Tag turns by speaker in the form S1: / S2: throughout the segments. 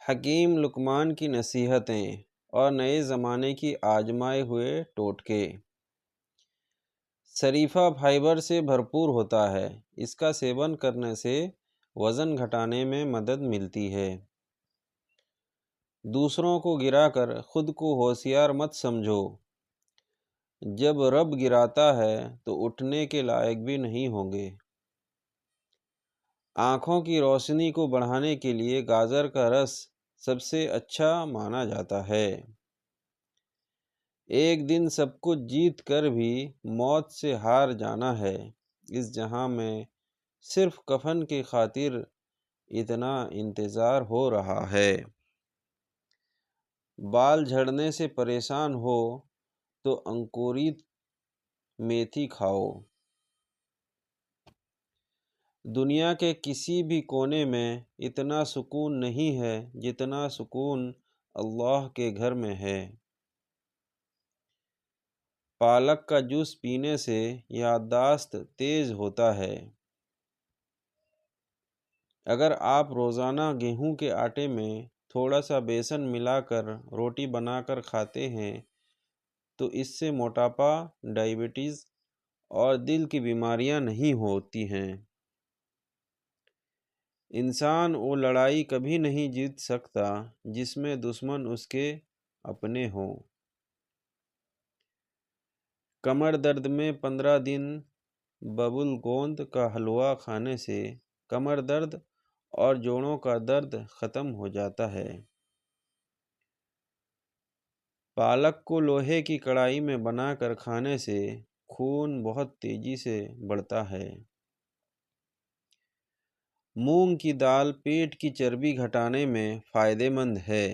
S1: हकीम लुकमान की नसीहतें और नए ज़माने की आजमाए हुए टोटके। शरीफा फाइबर से भरपूर होता है। इसका सेवन करने से वज़न घटाने में मदद मिलती है। दूसरों को गिराकर खुद को होशियार मत समझो। जब रब गिराता है तो उठने के लायक भी नहीं होंगे। आँखों की रोशनी को बढ़ाने के लिए गाजर का रस सबसे अच्छा माना जाता है। एक दिन सब कुछ जीत कर भी मौत से हार जाना है। इस जहां में सिर्फ कफन की खातिर इतना इंतज़ार हो रहा है। बाल झड़ने से परेशान हो तो अंकुरित मेथी खाओ। दुनिया के किसी भी कोने में इतना सुकून नहीं है जितना सुकून अल्लाह के घर में है। पालक का जूस पीने से याददाश्त तेज होता है। अगर आप रोज़ाना गेहूं के आटे में थोड़ा सा बेसन मिलाकर रोटी बनाकर खाते हैं तो इससे मोटापा, डायबिटीज़ और दिल की बीमारियां नहीं होती हैं। इंसान वो लड़ाई कभी नहीं जीत सकता जिसमें दुश्मन उसके अपने हों। कमर दर्द में 15 दिन बबुल गोंद का हलवा खाने से कमर दर्द और जोड़ों का दर्द ख़त्म हो जाता है। पालक को लोहे की कढ़ाई में बनाकर खाने से खून बहुत तेजी से बढ़ता है। मूंग की दाल पेट की चर्बी घटाने में फ़ायदेमंद है।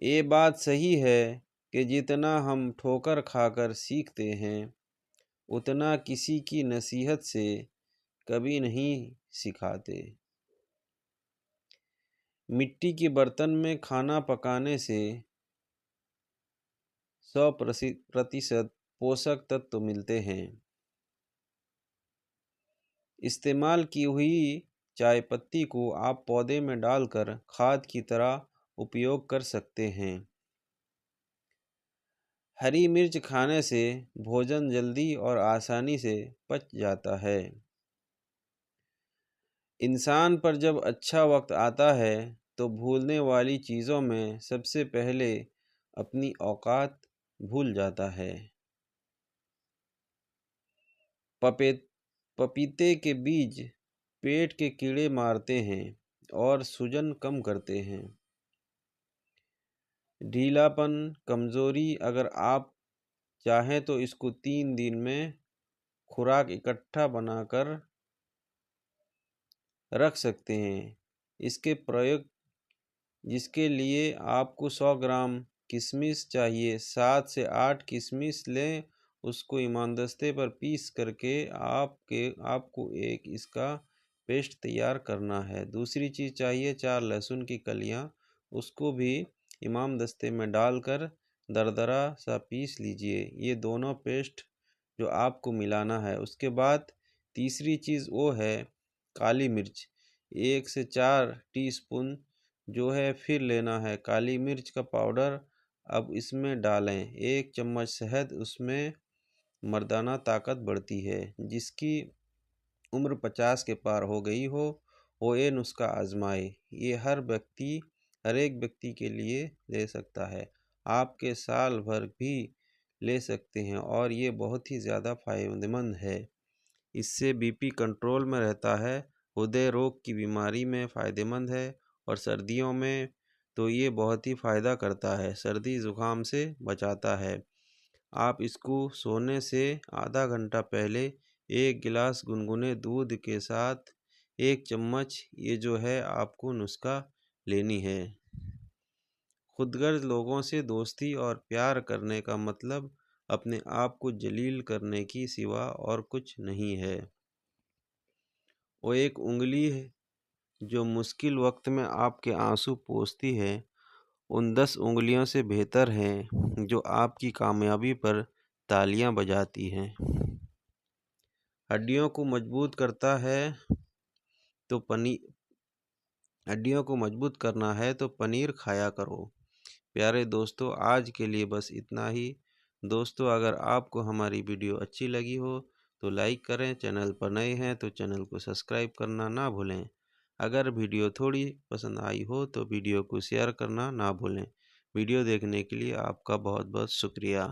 S1: ये बात सही है कि जितना हम ठोकर खाकर सीखते हैं उतना किसी की नसीहत से कभी नहीं सिखाते। मिट्टी के बर्तन में खाना पकाने से 100% पोषक तत्व मिलते हैं। इस्तेमाल की हुई चाय पत्ती को आप पौधे में डालकर खाद की तरह उपयोग कर सकते हैं। हरी मिर्च खाने से भोजन जल्दी और आसानी से पच जाता है। इंसान पर जब अच्छा वक्त आता है तो भूलने वाली चीज़ों में सबसे पहले अपनी औकात भूल जाता है। पपीते के बीज पेट के कीड़े मारते हैं और सूजन कम करते हैं। ढीलापन, कमज़ोरी, अगर आप चाहें तो इसको 3 दिन में खुराक इकट्ठा बनाकर रख सकते हैं। इसके प्रयोग जिसके लिए आपको 100 ग्राम किशमिश चाहिए। 7 से 8 किशमिश लें, उसको इमामदस्ते पर पीस करके आपको एक इसका पेस्ट तैयार करना है। दूसरी चीज़ चाहिए 4 लहसुन की कलियां, उसको भी इमामदस्ते में डालकर दरदरा सा पीस लीजिए। ये दोनों पेस्ट जो आपको मिलाना है। उसके बाद तीसरी चीज़ वो है काली मिर्च, 1 से 4 टीस्पून जो है फिर लेना है काली मिर्च का पाउडर। अब इसमें डालें 1 चम्मच शहद, उसमें मर्दाना ताकत बढ़ती है। जिसकी उम्र 50 के पार हो गई हो वो ये नुस्खा आजमाए। ये हर एक व्यक्ति के लिए ले सकता है। आपके साल भर भी ले सकते हैं और ये बहुत ही ज़्यादा फायदेमंद है। इससे बीपी कंट्रोल में रहता है, हृदय रोग की बीमारी में फ़ायदेमंद है और सर्दियों में तो ये बहुत ही फ़ायदा करता है, सर्दी ज़ुकाम से बचाता है। आप इसको सोने से आधा घंटा पहले 1 गिलास गुनगुने दूध के साथ 1 चम्मच ये जो है आपको नुस्खा लेनी है। खुदगर्ज लोगों से दोस्ती और प्यार करने का मतलब अपने आप को जलील करने की सिवा और कुछ नहीं है। वो एक उँगली है जो मुश्किल वक्त में आपके आंसू पोंछती है, उन 10 उँगलियों से बेहतर है जो आपकी कामयाबी पर तालियां बजाती हैं। हड्डियों को मजबूत करता है तो हड्डियों को मजबूत करना है तो पनीर खाया करो। प्यारे दोस्तों, आज के लिए बस इतना ही। दोस्तों, अगर आपको हमारी वीडियो अच्छी लगी हो तो लाइक करें, चैनल पर नए हैं तो चैनल को सब्सक्राइब करना ना भूलें। अगर वीडियो थोड़ी पसंद आई हो तो वीडियो को शेयर करना ना भूलें। वीडियो देखने के लिए आपका बहुत बहुत शुक्रिया।